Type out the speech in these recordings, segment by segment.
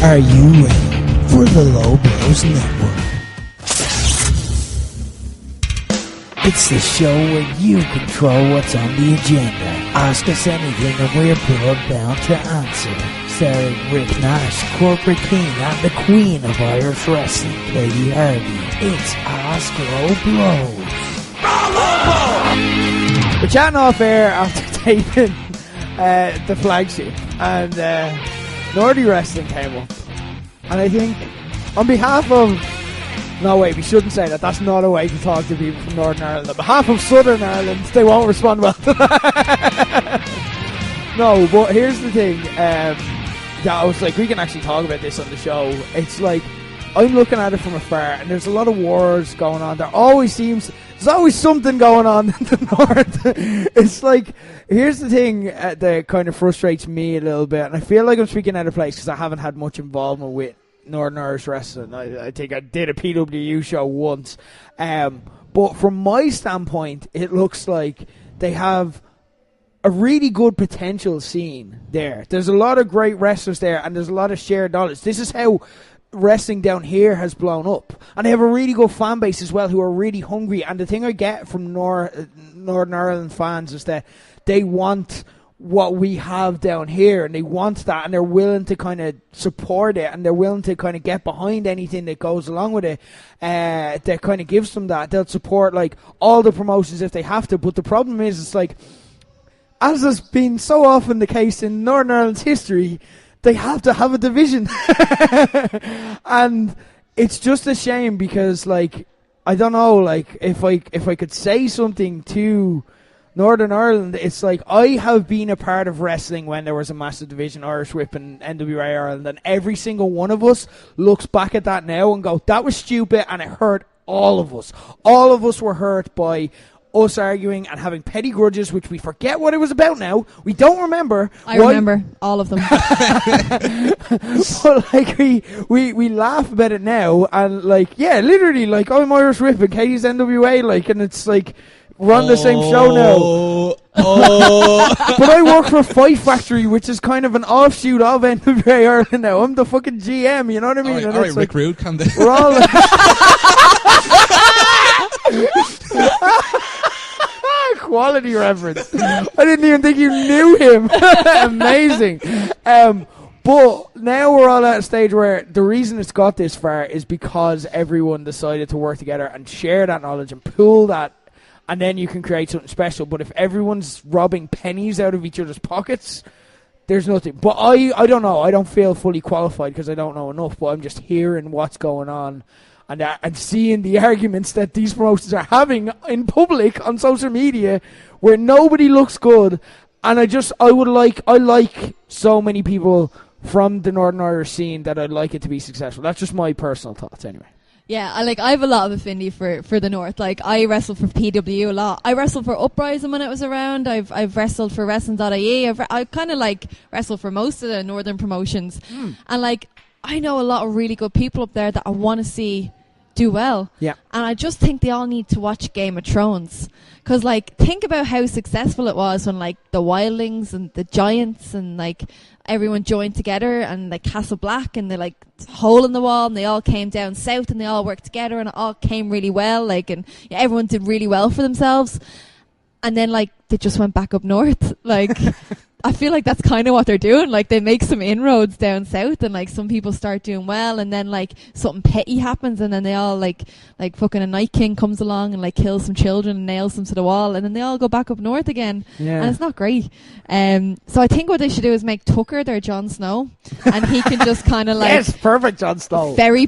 Are you ready for the Low Blows Network? It's the show where you control what's on the agenda. Ask us anything and we're blood-bound to answer. Starring Rick Nash, Corporate King, and the Queen of Irish Wrestling, Katie Harvey. It's Ask Low Blows. We're chatting off air after taping the flagship, and Nordy Wrestling came up. And I think, on behalf of... No, wait, we shouldn't say that. That's not a way to talk to people from Northern Ireland. On behalf of Southern Ireland, they won't respond well to that. No, but here's the thing. I was like, we can actually talk about this on the show. It's like, I'm looking at it from afar, and there's a lot of wars going on. There's always something going on in the North. It's like, here's the thing that kind of frustrates me a little bit, and I feel like I'm speaking out of place because I haven't had much involvement with Northern Irish Wrestling. I think I did a PWU show once. But from my standpoint, it looks like they have a really good potential scene there. There's a lot of great wrestlers there, and there's a lot of shared knowledge. This is how wrestling down here has blown up. And they have a really good fan base as well who are really hungry. And the thing I get from Northern Ireland fans is that they want what we have down here, and they want that, and they're willing to kind of support it, and they're willing to kind of get behind anything that goes along with it that kind of gives them that. They'll support like all the promotions if they have to, but the problem is, it's like, as has been so often the case in Northern Ireland's history, they have to have a division. And it's just a shame because, like, I don't know, like, if I could say something to Northern Ireland, it's like, I have been a part of wrestling when there was a massive division, Irish Whip and NWA Ireland, and every single one of us looks back at that now and go, that was stupid, and it hurt all of us. All of us were hurt by us arguing and having petty grudges, which we forget what it was about now. We don't remember. I remember all of them. But like we laugh about it now, and like, yeah, literally, like, I'm Irish Whip and Katie's NWA, like, and it's like, we're on the same show now. But I work for Fight Factory, which is kind of an offshoot of NWA Ireland now. I'm the fucking GM, you know what I mean? All right, Rick Rude, come down. We're all like quality reference. I didn't even think you knew him. Amazing. But now we're all at a stage where the reason it's got this far is because everyone decided to work together and share that knowledge and pool that, and then you can create something special. But if everyone's robbing pennies out of each other's pockets, there's nothing. But I don't know. I don't feel fully qualified because I don't know enough, but I'm just hearing what's going on and seeing the arguments that these promotions are having in public on social media where nobody looks good. And I like so many people from the Northern Irish scene that I'd like it to be successful. That's just my personal thoughts anyway. Yeah, I have a lot of affinity for the North. Like, I wrestled for PWU a lot. I wrestled for Uprising when it was around. I've wrestled for Wrestling.ie. I kind of like wrestled for most of the Northern promotions. And like, I know a lot of really good people up there that I want to see do well. Yeah. And I just think they all need to watch Game of Thrones. Because, like, think about how successful it was when, like, the Wildlings and the Giants and, like, everyone joined together, and, like, Castle Black and the, like, hole in the wall, and they all came down south and they all worked together and it all came really well. Like, and yeah, everyone did really well for themselves. And then, like, they just went back up north. Like, I feel like that's kind of what they're doing. Like, they make some inroads down south, and like some people start doing well, and then like something petty happens, and then they all like fucking a Night King comes along and like kills some children and nails them to the wall, and then they all go back up north again. Yeah. And it's not great. So I think what they should do is make Tucker their Jon Snow, and he can just kind of like, yes, perfect Jon Snow, ferry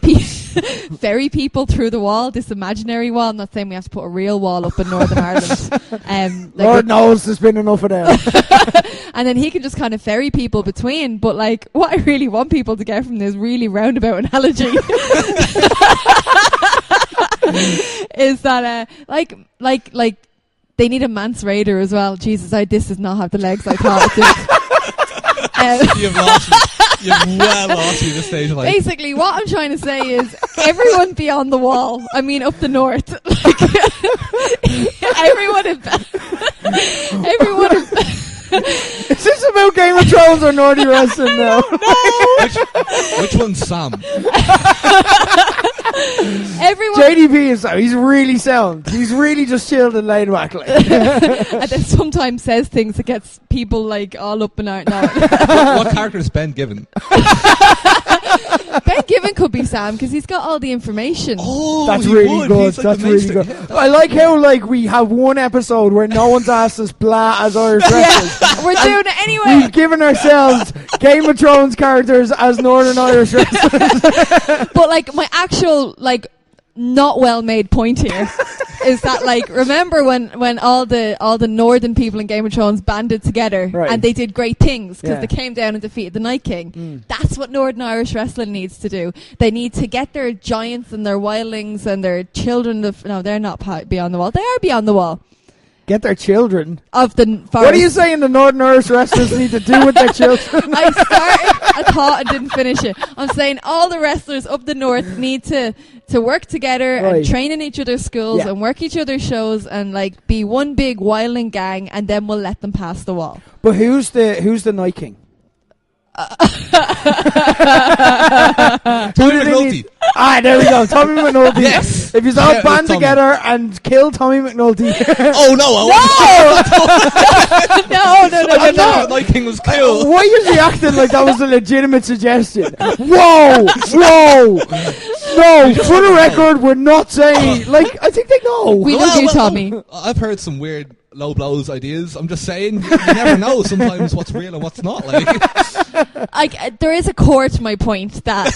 people through the wall, this imaginary wall. I'm not saying we have to put a real wall up in Northern Ireland. Lord knows there's been enough of that. And then he can just kind of ferry people between. But like, what I really want people to get from this really roundabout analogy is that like they need a Mance Raider as well. Jesus, this does not have the legs I thought it did. You've lost me. You've well lost me at this stage of life. Basically, what I'm trying to say is everyone beyond the wall. I mean, up the north. Like, everyone Is this about Game of Thrones or Nordy wrestling now? No. Which one's Sam? Everyone. JDP is so. He's really sound. He's really just chilled and laid back. Like. And then sometimes says things that gets people like all up and out. No. What character is Ben Given? Ben Given could be Sam because he's got all the information. Oh, that's really good. Like that's really good. Yeah, I like how like we have one episode where no one's asked us blah as Irish wrestlers. We're doing it anyway. We've given ourselves Game of Thrones characters as Northern Irish wrestlers. But like my actual like not well made point here is that like remember when all the northern people in Game of Thrones banded together and they did great things because they came down and defeated the Night King. That's what Northern Irish wrestling needs to do. They need to get their giants and their wildlings and their children no, they're not beyond the wall. They are beyond the wall. Get their children of the forest. What are you saying the Northern Irish wrestlers need to do with their children? I started a thought and didn't finish it. I'm saying all the wrestlers up the north need to work together and train in each other's schools and work each other's shows and like be one big wildling gang, and then we'll let them pass the wall. But who's the Night King? Tommy McNulty. There we go. Tommy McNulty. Yes. If you all band together and kill Tommy McNulty. Oh no! No! I thought Night King was killed. Why is he acting like that was a legitimate suggestion? Whoa! No, for the record, we're not saying. Like, I think they know. We love you, Tommy. I've heard some weird low blows ideas. I'm just saying, you never know sometimes what's real and what's not. Like, there is a core to my point that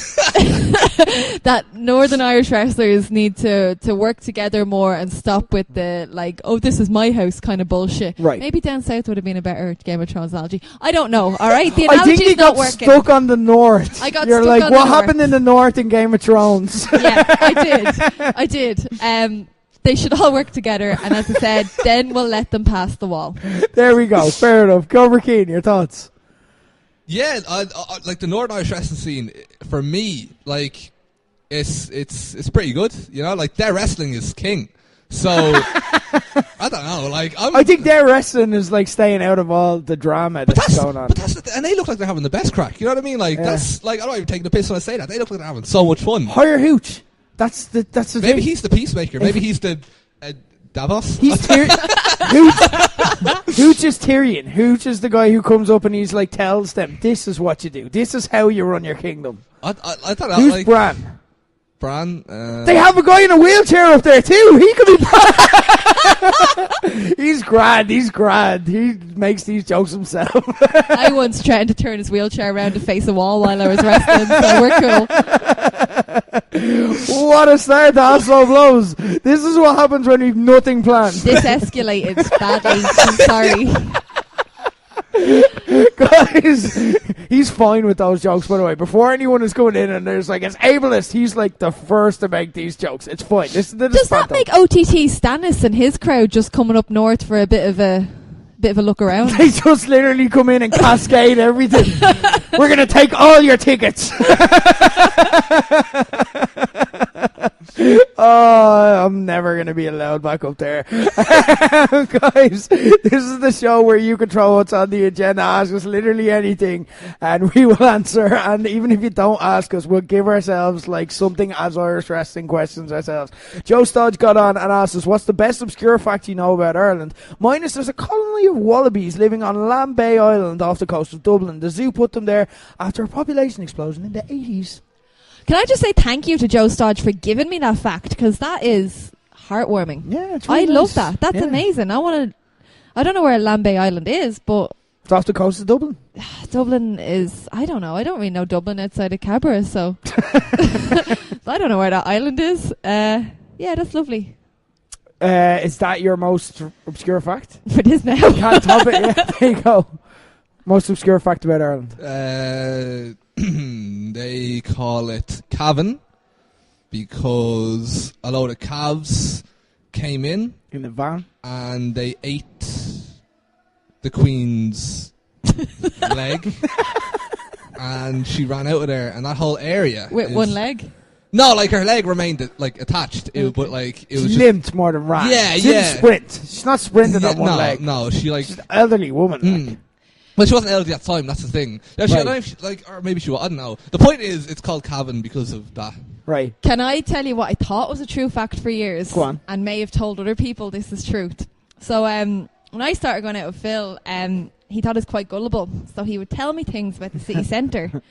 that Northern Irish wrestlers need to work together more and stop with the like, oh, this is my house kind of bullshit. Right. Maybe down south would have been a better Game of Thrones analogy. I don't know. All right, the analogy's I think you not got working. stuck on the north. I got You're stuck like, on what the happened north. in the north in Game of Thrones? Yeah, I did. They should all work together, and as I said, then we'll let them pass the wall. There we go. Fair enough. Cobra Keen, your thoughts? Yeah, like the Northern Irish wrestling scene, for me, like, it's pretty good. You know, like, their wrestling is king. So, I don't know, like, I think their wrestling is like staying out of all the drama that's going on. And they look like they're having the best crack. You know what I mean? Like, that's, like, I'm not even taking the piss when I say that. They look like they're having so much fun. Hire Hooch. That's the Maybe thing. he's the peacemaker. Maybe he's the Davos. He's Hooch is Tyrion. Hooch is the guy who comes up and he's like tells them, "This is what you do. This is how you run your kingdom." I thought that, Who's like, Bran? Bran. They have a guy in a wheelchair up there too. He could be Bran. He's grand. He makes these jokes himself. I once tried to turn his wheelchair around to face a wall while I was wrestling, so we're cool. What a start to Oslo Blows. This is what happens when we've nothing planned. This escalated badly. I'm sorry. Guys, he's fine with those jokes, by the way. Before anyone is going in and there's like, it's ableist, he's like the first to make these jokes. It's fine. Does that make OTT Stannis and his crowd just coming up north for a bit of a look around? They just literally come in and cascade everything. We're going to take all your tickets. Oh, I'm never going to be allowed back up there. Guys, this is the show where you control what's on the agenda. Ask us literally anything and we will answer. And even if you don't ask us, we'll give ourselves like something as Irish wrestling questions ourselves. Joe Stodge got on and asked us, what's the best obscure fact you know about Ireland? Mine is there's a colony of wallabies living on Lamb Bay Island off the coast of Dublin. The zoo put them there after a population explosion in the 80s. Can I just say thank you to Joe Stodge for giving me that fact, because that is heartwarming. Yeah, it's really I nice. love that. That's amazing. I don't know where Lambay Island is, but it's off the coast of Dublin. Dublin is, I don't know. I don't really know Dublin outside of Cabra, so I don't know where that island is. Yeah, that's lovely. Is that your most obscure fact? It is now. Can't top it. Yeah, there you go. Most obscure fact about Ireland. They call it Cavan because a load of calves came in the van and they ate the Queen's leg and she ran out of there, and that whole area with one leg. No, like her leg remained like attached, but like it was she limped more than ran. Yeah, she didn't sprint. She's not sprinting on one leg. No, she like she's an elderly woman. Like. Well, she wasn't elderly at the time. That's the thing. Yeah, she, Right. I don't know if she, like, or maybe she was. I don't know. The point is, it's called Cavan because of that. Right. Can I tell you what I thought was a true fact for years? Go on. And may have told other people this is truth. So when I started going out with Phil, he thought I was quite gullible. So he would tell me things about the city centre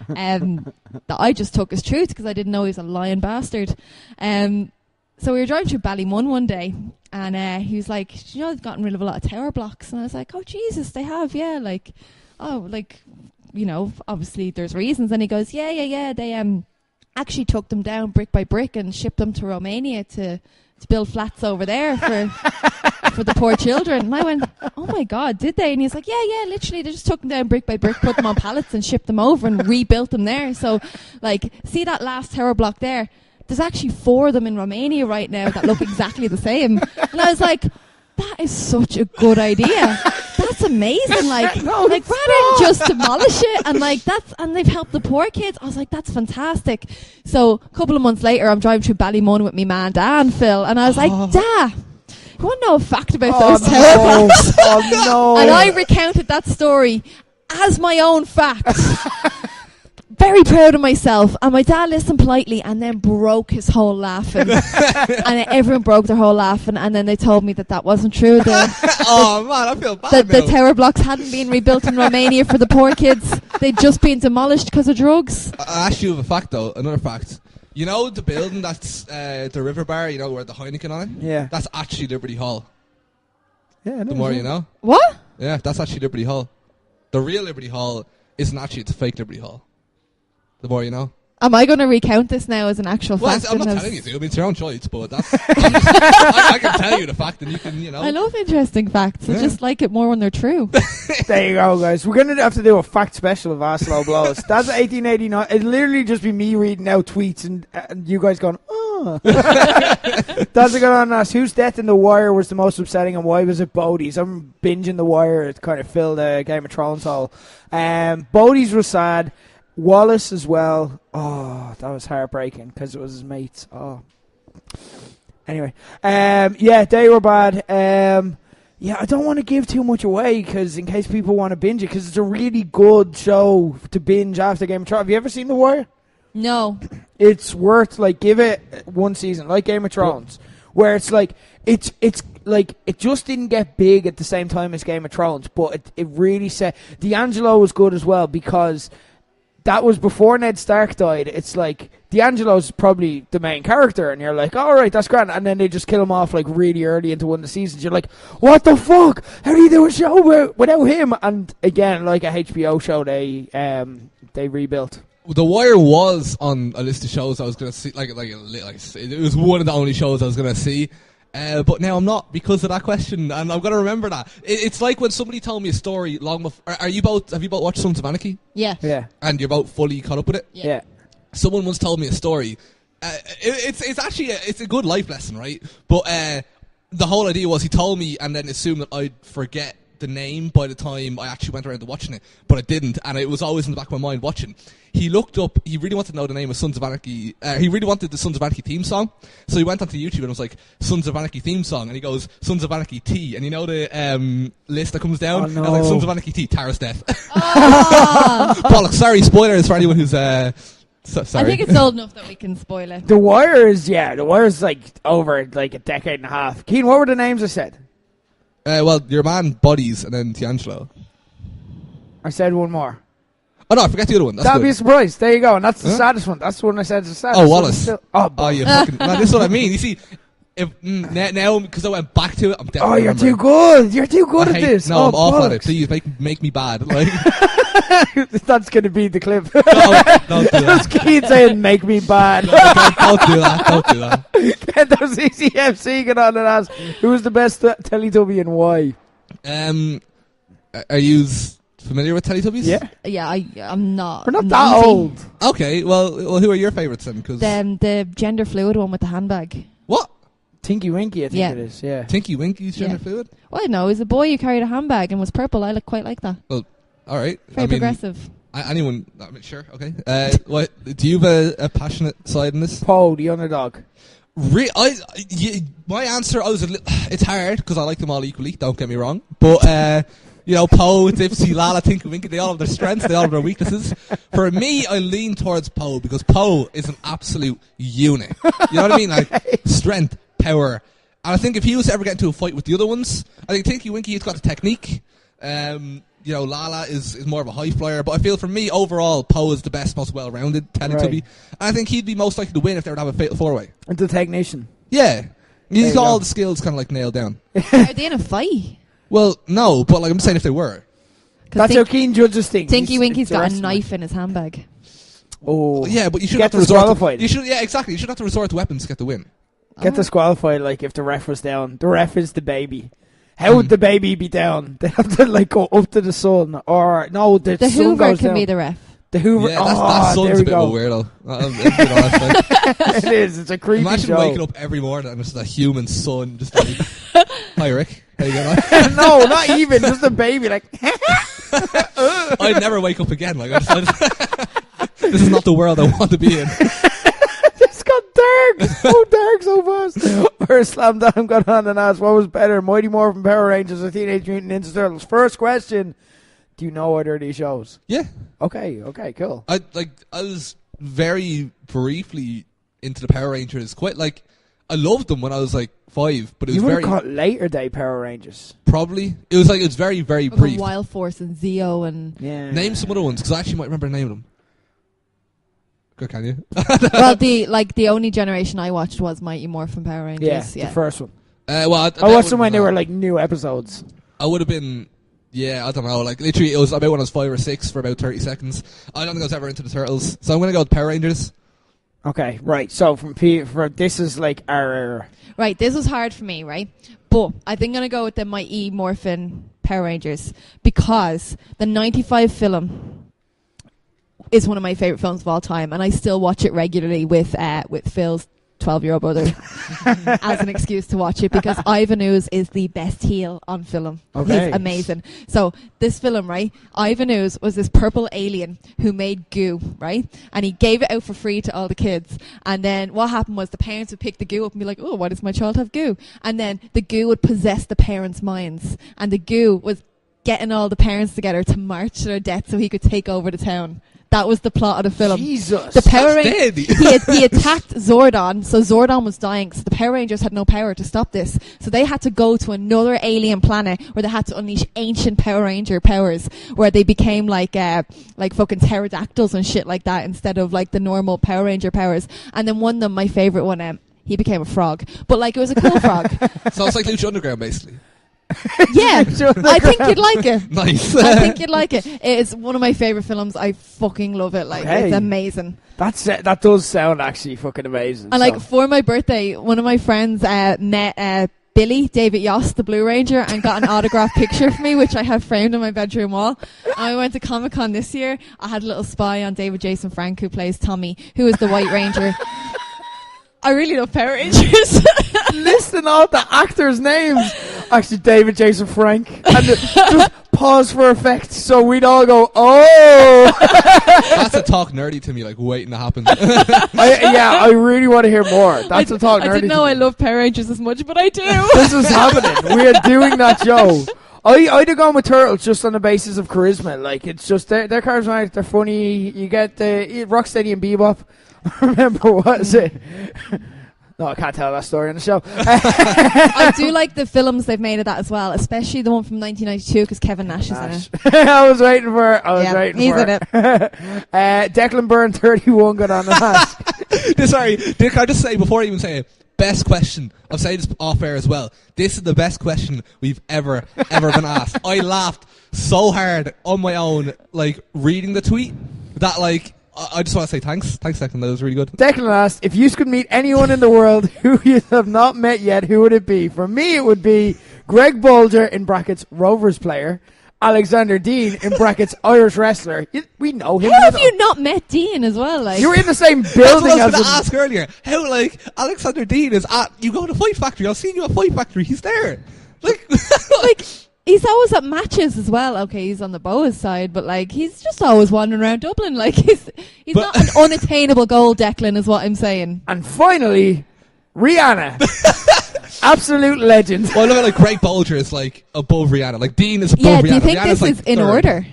that I just took as truth because I didn't know he was a lying bastard. So we were driving through Ballymun one day, and he was like, you know, they've gotten rid of a lot of tower blocks. And I was like, oh, Jesus, they have, yeah. Like, oh, like, you know, obviously there's reasons. And he goes, yeah. They actually took them down brick by brick and shipped them to Romania to build flats over there for the poor children. And I went, oh my God, did they? And he's like, yeah, literally, they just took them down brick by brick, put them on pallets and shipped them over and rebuilt them there. So, like, see that last tower block there? There's actually 4 of them in Romania right now that look exactly the same. And I was like, that is such a good idea. That's amazing. Like, No, like it's rather than just demolish it and like and they've helped the poor kids. I was like, that's fantastic. So a couple of months later, I'm driving through Ballymun with my man, Dan, Phil, and I was like, Dad, you want to know a fact about those tower blocks? Oh no. And I recounted that story as my own fact. Very proud of myself. And my dad listened politely and then broke his whole laughing. And everyone broke their whole laughing. And then they told me that wasn't true. Oh man, I feel bad. The tower blocks hadn't been rebuilt in Romania for the poor kids. They'd just been demolished because of drugs. I asked you of a fact though. Another fact. You know the building that's the river bar. You know where the Heineken on it. Yeah. That's actually Liberty Hall. Yeah. The more you know. What? Yeah, that's actually Liberty Hall. The real Liberty Hall isn't actually. It's a fake Liberty Hall. The more you know. Am I going to recount this now as an actual fact? I'm not telling you to. I mean, it's your own choice, but that's. I can tell you the fact, and you can, you know. I love interesting facts. I just like it more when they're true. There you go, guys. We're going to have to do a fact special of Oslo Blows. That's 1889. It'll literally just be me reading out tweets and you guys going, oh. That's a good on us. Whose death in The Wire was the most upsetting and why was it Bodie's? I'm binging The Wire. It kind of filled the Game of Thrones hole. Bodie's was sad. Wallace as well. Oh, that was heartbreaking because it was his mates. Oh. Anyway. Yeah, they were bad. Yeah, I don't want to give too much away because in case people want to binge it, because it's a really good show to binge after Game of Thrones. Have you ever seen The Wire? No. It's worth, like, give it one season, like Game of Thrones, where it's like, it's like, it just didn't get big at the same time as Game of Thrones, but it really set. D'Angelo was good as well because that was before Ned Stark died. It's like D'Angelo's probably the main character, and you're like, all right, that's grand. And then they just kill him off like really early into one of the seasons. You're like, what the fuck? How do you do a show without him? And again, like a HBO show, they rebuilt. The Wire was on a list of shows I was going to see. Like it was one of the only shows I was going to see. But now I'm not because of that question, and I'm going to remember that. It's like when somebody told me a story long before. Have you both watched Sons of Anarchy? Yeah. Yeah. And you're both fully caught up with it? Yeah. Someone once told me a story. It's actually it's a good life lesson, right? But the whole idea was he told me and then assumed that I'd forget the name by the time I actually went around to watching it, but I didn't, and it was always in the back of my mind watching. He looked up, he really wanted to know the name of Sons of Anarchy, he really wanted the Sons of Anarchy theme song, so he went onto YouTube and was like, Sons of Anarchy theme song, and he goes, Sons of Anarchy T, and you know the list that comes down? Oh, no. And like, Sons of Anarchy T, Tara's death. Oh. Bollocks, sorry, spoilers for anyone who's, sorry. I think it's old enough that we can spoil it. The Wire's like over like a decade and a half. Keen, what were the names I said? Well, your man, Buddies, and then D'Angelo. I said one more. Oh no, I forget the other one. That's That'd good. be a surprise. There you go. And that's the saddest one. That's the one I said is the saddest. Oh, Wallace. Oh, you fucking... Man, this is what I mean. You see, if now, because I went back to it, I'm definitely you're remembering. too good. You're too good at this. No, I'm off bollocks. at it. Please, make me bad. Like, That's going to be the clip. don't do that. That's Keith saying, make me bad. Don't do that. Don't do that. Get those ECFC get on and ask, who's the best Teletubby and why? Are you familiar with Teletubbies? Yeah. Yeah, I'm not. We're not that old. Okay, well, who are your favourites then? Cause The gender fluid one with the handbag. what? Tinky Winky, I think it is, yeah. Tinky Winky's gender fluid? Well, no, he's a boy who carried a handbag and was purple. I quite like that. Well, all right. Very progressive. Anyone? I mean, sure. Okay. What? Do you have a passionate side in this? Poe, the underdog. My answer, it's hard because I like them all equally. Don't get me wrong, but You know, Poe, Dipsy, Lala, Tinky Winky, they all have their strengths, they all have their weaknesses. For me, I lean towards Poe because Poe is an absolute unit. You know what I mean? Like, strength, power. And I think if he was to ever get into a fight with the other ones, I think Tinky Winky has got the technique. You know, Lala is more of a high flyer. But I feel for me, overall, Poe is the best, most well-rounded Teletubby. Right. And I think he'd be most likely to win if they were to have a fatal four-way. And the technician. Yeah. He's got all the skills kind of like nailed down. Are they in a fight? Well, no, but like I'm saying if they were. That's how keen judges think. Tinky Winky's got a knife in his handbag. Oh. Yeah, but you should get have to resort to, yeah, exactly. You should have to resort to weapons to get the win. Get disqualified, like, if the ref was down. The ref is the baby. How would the baby be down? They have to, like, go up to the sun. Or, no, the sun Hoover goes can down. be the ref. The Hoover. Yeah, that sun's a bit of a weirdo. It is. It's a creepy Imagine show. waking up every morning and it's a human sun just like, hi, Rick. How you getting on? No, not even. Just a baby, like... I'd never wake up again. Like, this is not the world I want to be in. It's got dark. So dark so fast. First Slam Down got on and asked, what was better, Mighty Morphin Power Rangers or Teenage Mutant Ninja Turtles? First question, do you know either of these shows? Yeah. Okay, cool. I was very briefly into the Power Rangers. Quite like, I loved them when I was like 5, but it was you would very have caught later day Power Rangers. Probably. It was very, very like brief. Wild Force and Zeo and... Yeah. Name some other ones, because I actually might remember the name of them. Good, can you? Well, the only generation I watched was Mighty Morphin Power Rangers. Yeah, the first one. I watched them when they were like new episodes. I would have been, I don't know, like literally it was about when I was 5 or 6 for about 30 seconds. I don't think I was ever into the Turtles, so I'm going to go with Power Rangers. Okay, right. So this is like our... Right, this was hard for me, right? But I think I'm going to go with the Mighty Morphin Power Rangers because the 95 film is one of my favourite films of all time, and I still watch it regularly with Phil's 12-year-old brother as an excuse to watch it because Ivan Ooze is the best heel on film. Okay. He's amazing. So this film, right, Ivan Ooze was this purple alien who made goo, right? And he gave it out for free to all the kids. And then what happened was the parents would pick the goo up and be like, oh, why does my child have goo? And then the goo would possess the parents' minds. And the goo was getting all the parents together to march to their death so he could take over the town. That was the plot of the film. Jesus. The Power Rangers. He attacked Zordon, so Zordon was dying. So the Power Rangers had no power to stop this. So they had to go to another alien planet where they had to unleash ancient Power Ranger powers, where they became like fucking pterodactyls and shit like that instead of like the normal Power Ranger powers. And then one of them, my favorite one, he became a frog, but like it was a cool frog. So it's like Lucha Underground, basically. Yeah, I think you'd like it. Nice. I think you'd like it. It's one of my favourite films. I fucking love it. Like, it's amazing. That does sound actually fucking amazing. And like for my birthday, one of my friends met Billy, David Yost, the Blue Ranger, and got an autographed picture of me, which I have framed on my bedroom wall. And I went to Comic-Con this year. I had a little spy on David Jason Frank, who plays Tommy, who is the White Ranger. I really love Power Rangers. Listen all the actors' names. Actually, David Jason Frank. And just pause for effect so we'd all go, oh. That's a talk nerdy to me, like waiting to happen. I really want to hear more. That's a talk nerdy. I didn't know I love Power Rangers as much, but I do. This is happening. We are doing that show. I'd have gone with Turtles just on the basis of charisma. Like, it's just, they're charismatic, they're funny. You get the Rocksteady and Bebop. Remember, what is it? No, I can't tell that story on the show. I do like the films they've made of that as well, especially the one from 1992 because Kevin Nash is in it. I was waiting for it. He's in it. Declan Byrne, 31, got on the mask. Sorry, can I just say, before I even say it, best question. I've said this off air as well. This is the best question we've ever been asked. I laughed so hard on my own, like, reading the tweet, that, like, I just want to say thanks. Thanks, Declan. That was really good. Declan asked, if you could meet anyone in the world who you have not met yet, who would it be? For me, it would be Greg Bolger, in brackets, Rovers player, Alexander Dean, in brackets, Irish wrestler. We know him. How have you not met Dean as well? Like, you were in the same building as I was as going to ask earlier. How, like, Alexander Dean is at, you go to Fight Factory. I've seen you at Fight Factory. He's there. Like, he's always at matches as well. Okay, he's on the Boas side, but like he's just always wandering around Dublin. Like he's not an unattainable goal, Declan, is what I'm saying. And finally, Rihanna. Absolute legend. Well, look at like Greg Bolger is like above Rihanna. Like Dean is above Rihanna. do you think Rihanna's this is like in third. order?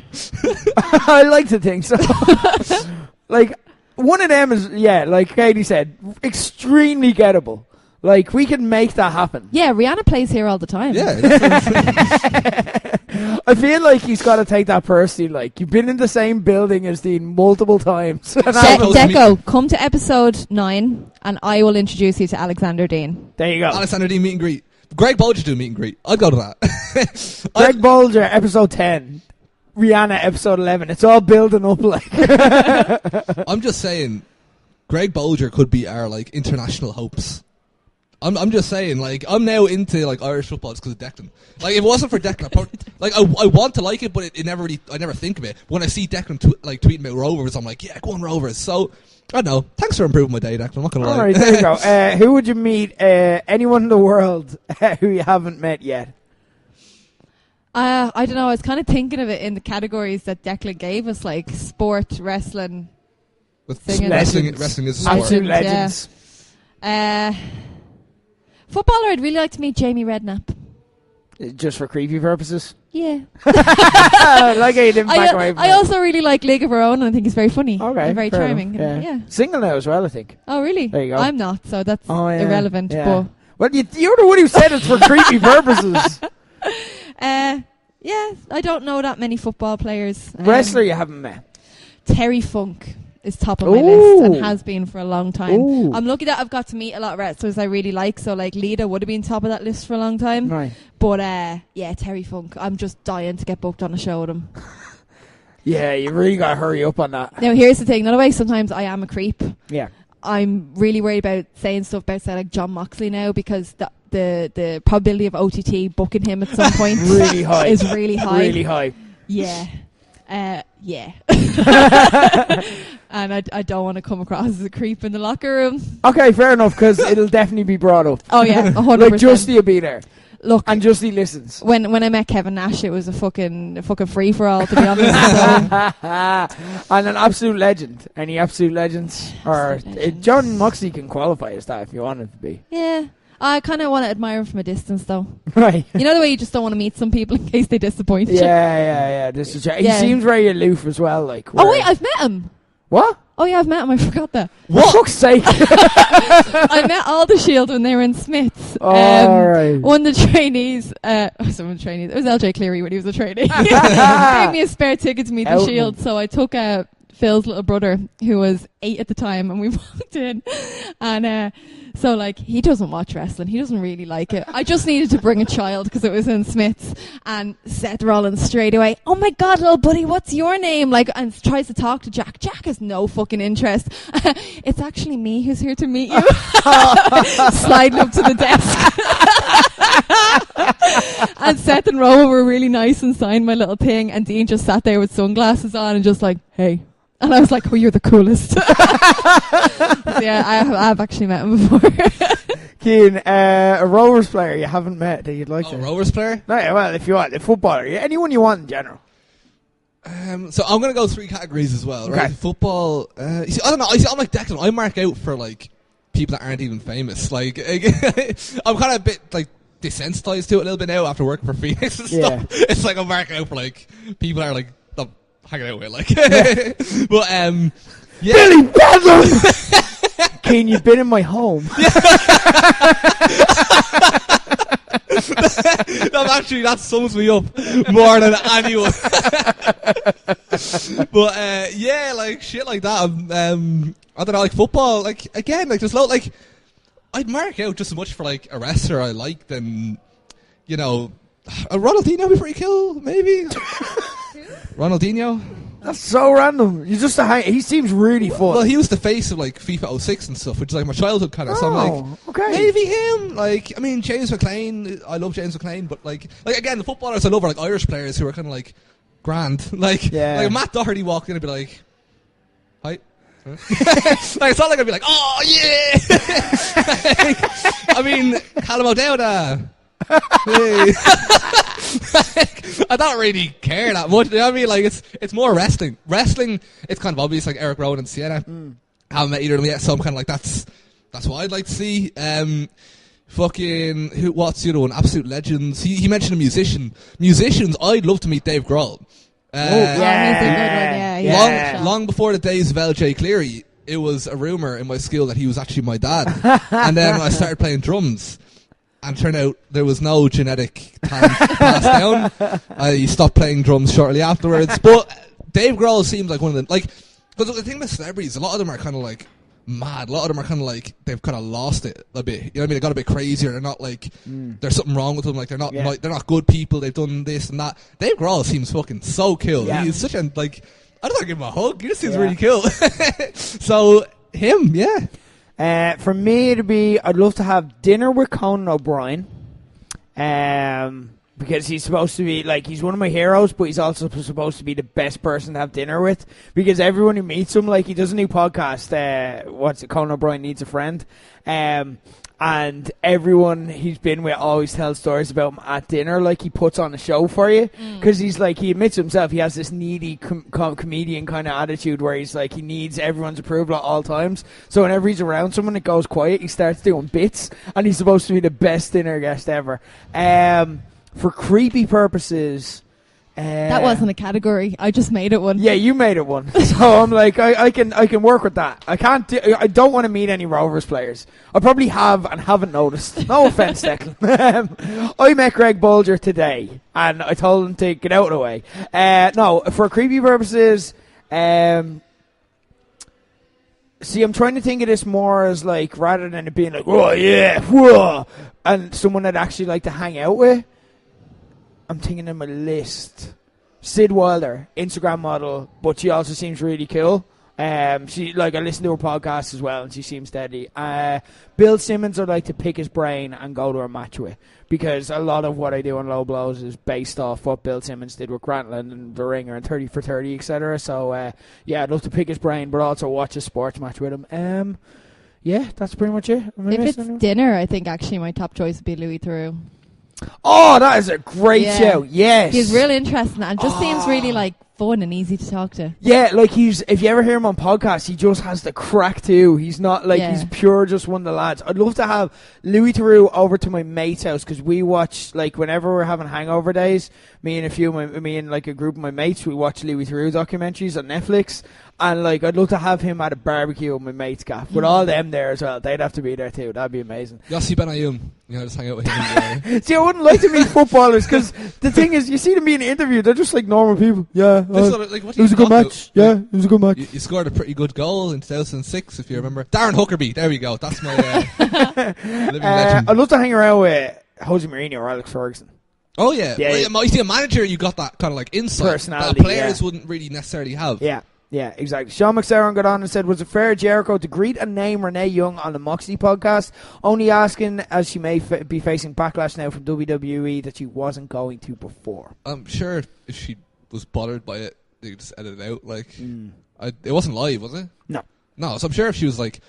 I like to think so. Like, one of them is, like Katie said, extremely gettable. Like, we can make that happen. Yeah, Rihanna plays here all the time. Yeah. I feel like he's got to take that personally. Like, you've been in the same building as Dean multiple times. Deco, come to episode 9 and I will introduce you to Alexander Dean. There you go. Alexander Dean meet and greet. Greg Bolger do meet and greet. I'd go to that. Greg Bolger, episode 10. Rihanna, episode 11. It's all building up like. I'm just saying, Greg Bolger could be our like international hopes. I'm just saying, like, I'm now into like Irish football because of Declan. Like, if it wasn't for Declan, I want to like it, but I never think of it. When I see Declan tweeting about Rovers, I'm like, yeah, go on Rovers. So I don't know. Thanks for improving my day, Declan. I'm not gonna lie. All right, there you go. Who would you meet? Anyone in the world who you haven't met yet? I don't know. I was kind of thinking of it in the categories that Declan gave us, like sport, wrestling. With singing. wrestling is a sport. Absolute legends. Footballer, I'd really like to meet Jamie Redknapp. Just for creepy purposes. Yeah. Like I didn't back away from I that. also really like League of Our Own, and I think he's very funny. Okay, and very fair charming. enough, Yeah. Single now as well, I think. Oh, really? There you go. I'm not, so that's irrelevant. Yeah. Well, you're the one who said it's for creepy purposes. Yeah, I don't know that many football players. Wrestler you haven't met. Terry Funk is top of my list and has been for a long time. Ooh. I'm lucky that I've got to meet a lot of wrestlers I really like. So like Lita would have been top of that list for a long time. Right. But yeah, Terry Funk. I'm just dying to get booked on a show with him. Yeah, you really got to hurry up on that. Now here's the thing. Not way sometimes I am a creep. Yeah. I'm really worried about saying stuff about say like John Moxley now because the probability of OTT booking him at some point really high. is really high. Really high. Yeah. Yeah. And I don't want to come across as a creep in the locker room. Okay, fair enough, because it'll definitely be brought up. Oh yeah, 100%. Like Justy will be there. Look, and Justy listens. When I met Kevin Nash, it was a fucking free for all, to be honest. And an absolute legend. Any absolute legends? John Moxley can qualify as that if you want it to be. Yeah. I kind of want to admire him from a distance, though. Right. You know the way you just don't want to meet some people in case they disappoint you? Yeah. He seems very aloof as well. Like. Oh, wait, I've met him. What? Oh, yeah, I've met him. I forgot that. What? For fuck's sake. I met all the Shield when they were in Smiths. All right. One of the trainees, it was LJ Cleary when he was a trainee. Gave me a spare ticket to meet the Shield, so I took Phil's little brother, who was 8 at the time, and we walked in, and so like he doesn't watch wrestling, he doesn't really like it. I just needed to bring a child because it was in Smith's, and Seth Rollins straight away, oh my god, little buddy, what's your name? Like, and tries to talk to Jack. Jack has no fucking interest. It's actually me who's here to meet you. Sliding up to the desk. And Seth and Roma were really nice and signed my little thing, and Dean just sat there with sunglasses on and just like, hey. And I was like, oh, you're the coolest. So yeah, I've actually met him before. Cian, a Rovers player you haven't met that you'd like to? A Rovers player? No, well, if you want, a footballer. Anyone you want in general. So I'm going to go 3 categories as well, right? Okay. Football. You see, I don't know. I'm like Declan. I mark out for like people that aren't even famous. Like, I'm kind of a bit like desensitized to it a little bit now after working for Phoenix and stuff. It's like I'm marking out for like people that are like not hanging out with, like. But yeah. Billy Bedlam. Cian, you've been in my home. That sums me up more than anyone. But yeah, like shit like that. I don't know, like football. Like again, like there's like I'd mark out just as much for like a wrestler I like than a Ronaldinho would be pretty cool, maybe. Ronaldinho. That's so random. You just he seems really fun. Well, he was the face of like FIFA 06 and stuff, which is like my childhood kind of. So I'm like, okay, maybe him. Like, I mean, James McLean. I love James McLean, but like again, the footballers I love are like Irish players who are kind of like grand. Like Matt Doherty walked in and be like, hi. Like it's not like I'd be like, oh yeah. I mean, Callum O'Dowda. Hey. I don't really care that much. You know what I mean? Like it's more wrestling. Wrestling, it's kind of obvious. Like Eric Rowan and Sienna. Haven't met either of them yet, so I'm kind of like that's what I'd like to see. Fucking what's the other one? Absolute legends. He mentioned a musician. Musicians, I'd love to meet Dave Grohl. He's a good one. Yeah. Long before the days of LJ Cleary, it was a rumor in my school that he was actually my dad. And then I started playing drums, and turned out there was no genetic talent passed down. I stopped playing drums shortly afterwards. But Dave Grohl seems like one of them. Like, because the thing with celebrities, a lot of them are kind of like mad. A lot of them are kind of like they've kind of lost it a bit. You know what I mean? They got a bit crazier. They're not like there's something wrong with them. Like they're not good people. They've done this and that. Dave Grohl seems fucking so cool. Yeah. He's such a like. I don't want to give him a hug. He just seems really cool. So him, yeah. For me, it'd be I'd love to have dinner with Conan O'Brien. Because he's supposed to be, like, he's one of my heroes, but he's also supposed to be the best person to have dinner with. Because everyone who meets him, like, he does a new podcast, Conan O'Brien Needs a Friend. And everyone he's been with always tells stories about him at dinner, like he puts on a show for you. Because he's like, he admits himself, he has this needy comedian kind of attitude where he's like, he needs everyone's approval at all times. So whenever he's around someone, it goes quiet, he starts doing bits, and he's supposed to be the best dinner guest ever. For creepy purposes... that wasn't a category. I just made it one. Yeah, you made it one. So I'm like, I can work with that. I don't want to meet any Rovers players. I probably have and haven't noticed. No offense, Declan. I met Greg Bolger today, and I told him to get out of the way. No, for creepy purposes, see, I'm trying to think of this more as like, rather than it being like, oh yeah, whoa, and someone I'd actually like to hang out with. I'm thinking of my list. Sid Wilder, Instagram model, but she also seems really cool. She I listen to her podcast as well, and she seems steady. Bill Simmons, I'd like to pick his brain and go to a match with, because a lot of what I do on Low Blows is based off what Bill Simmons did with Grantland and The Ringer and 30 for 30, etc. So yeah, I'd love to pick his brain, but also watch a sports match with him. Yeah, that's pretty much it. If it's dinner, I think actually my top choice would be Louis Theroux. Oh, that is a great show. Yes. He's really interesting and just seems really like fun and easy to talk to. Yeah, like if you ever hear him on podcasts, he just has the crack too. He's not like he's pure just one of the lads. I'd love to have Louis Theroux over to my mate's house, because we watch, like, whenever we're having hangover days, me and like a group of my mates, we watch Louis Theroux documentaries on Netflix. And like, I'd love to have him at a barbecue with my mate's gaff, with all them there as well. They'd have to be there too. That'd be amazing. Yossi Benayoun, just hang out with him. See, I wouldn't like to meet footballers, because the thing is, you see them being interviewed, they're just like normal people. Yeah, it was a good match. Yeah, it was a good match. You scored a pretty good goal in 2006, if you remember. Darren Huckerby, there we go. That's my living legend. I'd love to hang around with Jose Mourinho or Alex Ferguson. Oh yeah, well, you see, a manager, you got that kind of like insight personality that players wouldn't really necessarily have. Yeah, exactly. Sean McSarron got on and said, was it fair Jericho to greet and name Renee Young on the Moxley podcast, only asking, as she may be facing backlash now from WWE, that she wasn't going to before? I'm sure if she was bothered by it, they could just edit it out. Like, it wasn't live, was it? No, so I'm sure if she was like,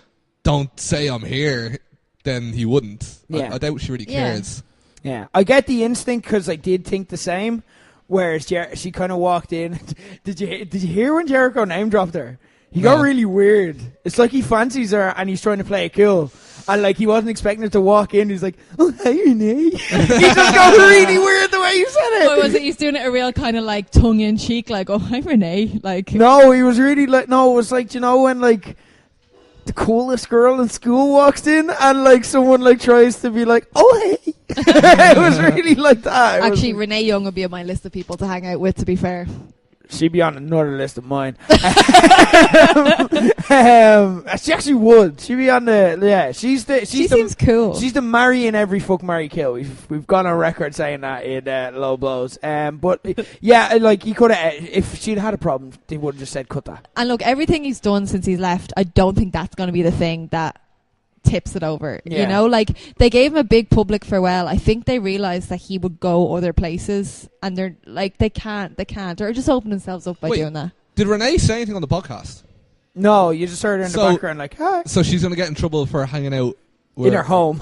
don't say I'm here, then he wouldn't. I doubt she really cares. Yeah, I get the instinct, because I did think the same. Whereas she kind of walked in. Did you hear when Jericho name dropped her? He got really weird. It's like he fancies her and he's trying to play it cool. And like, he wasn't expecting her to walk in. He's like, oh, hey, Renee. He just got really weird the way you said it. Or was it he's doing it a real kind of like tongue-in-cheek, like, oh, hi, Renee. Like, no, he was really like, no, it was like, you know, when like the coolest girl in school walks in and like someone like tries to be like, oh, hey. It was really like that. Actually, Renee Young would be on my list of people to hang out with, to be fair. She'd be on another list of mine. She actually would. She'd be on the... She seems cool. She's the marry in every fuck, marry, kill. We've gone on record saying that in Low Blows. But, yeah, like, he could have... If she'd had a problem, they would have just said, cut that. And look, everything he's done since he's left, I don't think that's going to be the thing that tips it over. You know, like, they gave him a big public farewell. I think they realized that he would go other places, and they're like, they can't or just open themselves up by doing that. Did Renee say anything on the podcast? No, you just heard her in the background like, hi. So she's going to get in trouble for hanging out in her home.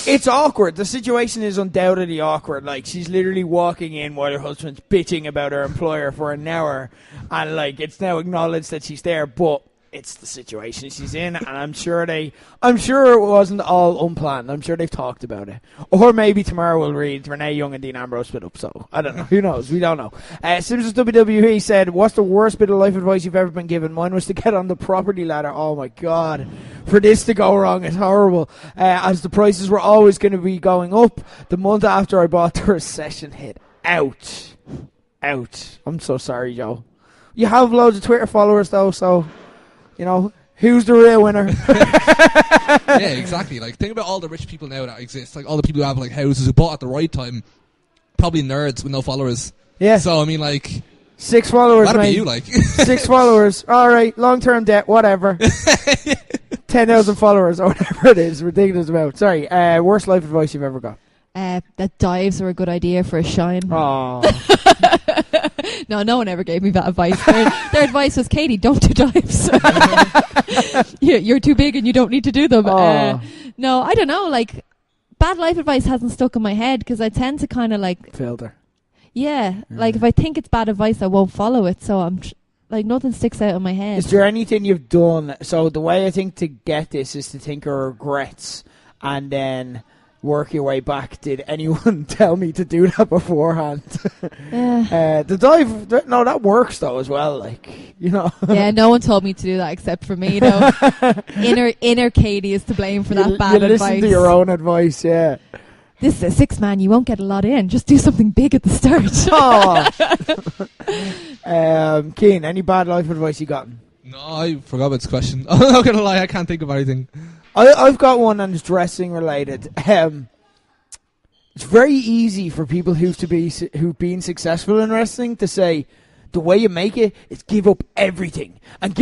It's awkward. The situation is undoubtedly awkward. Like, she's literally walking in while her husband's bitching about her employer for an hour, and like, it's now acknowledged that she's there, but it's the situation she's in, and I'm sure it wasn't all unplanned. I'm sure they've talked about it. Or maybe tomorrow we'll read Renee Young and Dean Ambrose split up, so I don't know. Who knows? We don't know. Simpsons WWE said, what's the worst bit of life advice you've ever been given? Mine was to get on the property ladder. Oh my God. For this to go wrong is horrible. As the prices were always going to be going up. The month after I bought, the recession hit. Ouch. I'm so sorry, Joe. You have loads of Twitter followers, though, so, you know, who's the real winner? Yeah, exactly. Like, think about all the rich people now that exist. Like, all the people who have, like, houses who bought at the right time. Probably nerds with no followers. Yeah. So, I mean, like... 6 followers, that'd mate. be you, like. 6 followers. All right, long-term debt, whatever. 10,000 followers, or whatever it is. Ridiculous amount. Sorry, worst life advice you've ever got? That dives are a good idea for a shine. Oh. No one ever gave me that advice. Their advice was, Katie, don't do dives. You're too big and you don't need to do them. No, I don't know. Like, bad life advice hasn't stuck in my head because I tend to kind of like... filter. Yeah. Like, if I think it's bad advice, I won't follow it. So I'm... like, nothing sticks out in my head. Is there anything you've done... So the way I think to get this is to think of regrets and then... work your way back. Did anyone tell me to do that beforehand? The dive, no, that works though as well. Like, you know. Yeah, no one told me to do that except for me though. Inner Katie is to blame for that bad advice. You listen to your own advice, yeah. This is a 6-man, you won't get a lot in. Just do something big at the start. Keane, any bad life advice you gotten? No, I forgot about this question. I'm not going to lie, I can't think of anything. I've got one and it's dressing related. It's very easy for people who've been successful in wrestling to say the way you make it is give up everything and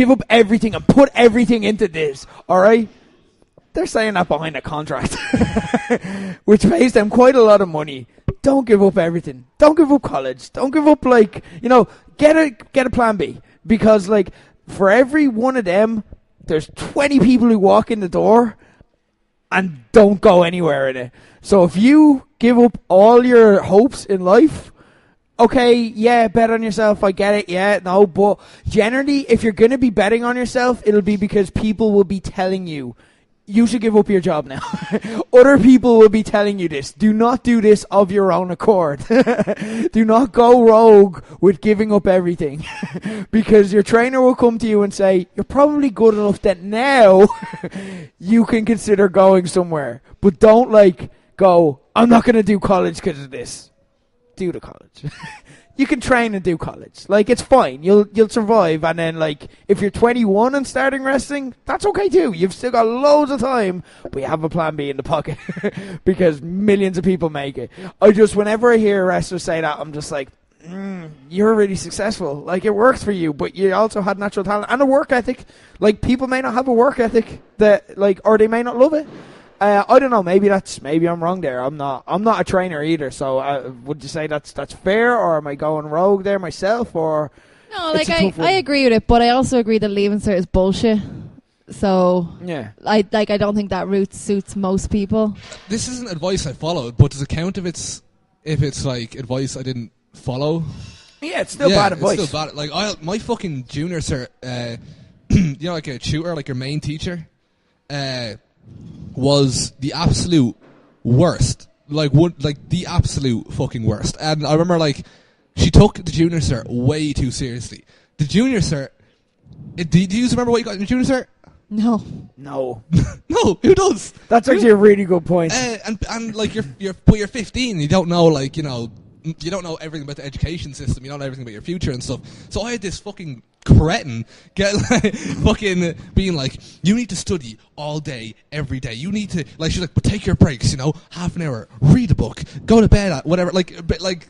put everything into this. All right, they're saying that behind a contract, which pays them quite a lot of money. Don't give up everything. Don't give up college. Don't give up get a plan B, because for every one of them, there's 20 people who walk in the door and don't go anywhere in it. So if you give up all your hopes in life, okay, yeah, bet on yourself, I get it, yeah, no, but generally, if you're going to be betting on yourself, it'll be because people will be telling you, you should give up your job now. Other people will be telling you this. Do not do this of your own accord. Do not go rogue with giving up everything. Because your trainer will come to you and say, you're probably good enough that now you can consider going somewhere. But don't go, I'm not going to do college because of this. Do the college. You can train and do college. It's fine. You'll survive. And then, if you're 21 and starting wrestling, that's okay too. You've still got loads of time, but you have a plan B in the pocket because millions of people make it. Whenever I hear a wrestler say that, I'm just like, you're really successful. It works for you, but you also had natural talent and a work ethic. People may not have a work ethic or they may not love it. I don't know. Maybe I'm wrong there. I'm not a trainer either. So would you say that's fair, or am I going rogue there myself? Or no, I agree with it, but I also agree that leaving cert is bullshit. So yeah, I don't think that route suits most people. This isn't advice I followed, but does it count if it's advice I didn't follow? Yeah, it's still bad advice. It's still bad. My fucking junior cert, a tutor, your main teacher, was the absolute worst. The absolute fucking worst. And I remember, she took the junior cert way too seriously. The junior cert... Do you remember what you got in the junior cert? No. No, who does? That's actually a really good point. You're 15, you don't know, you don't know everything about the education system, you don't know everything about your future and stuff. So I had this fucking cretin fucking being you need to study all day, every day. You need to, she's but take your breaks, half an hour, read a book, go to bed at whatever, cut the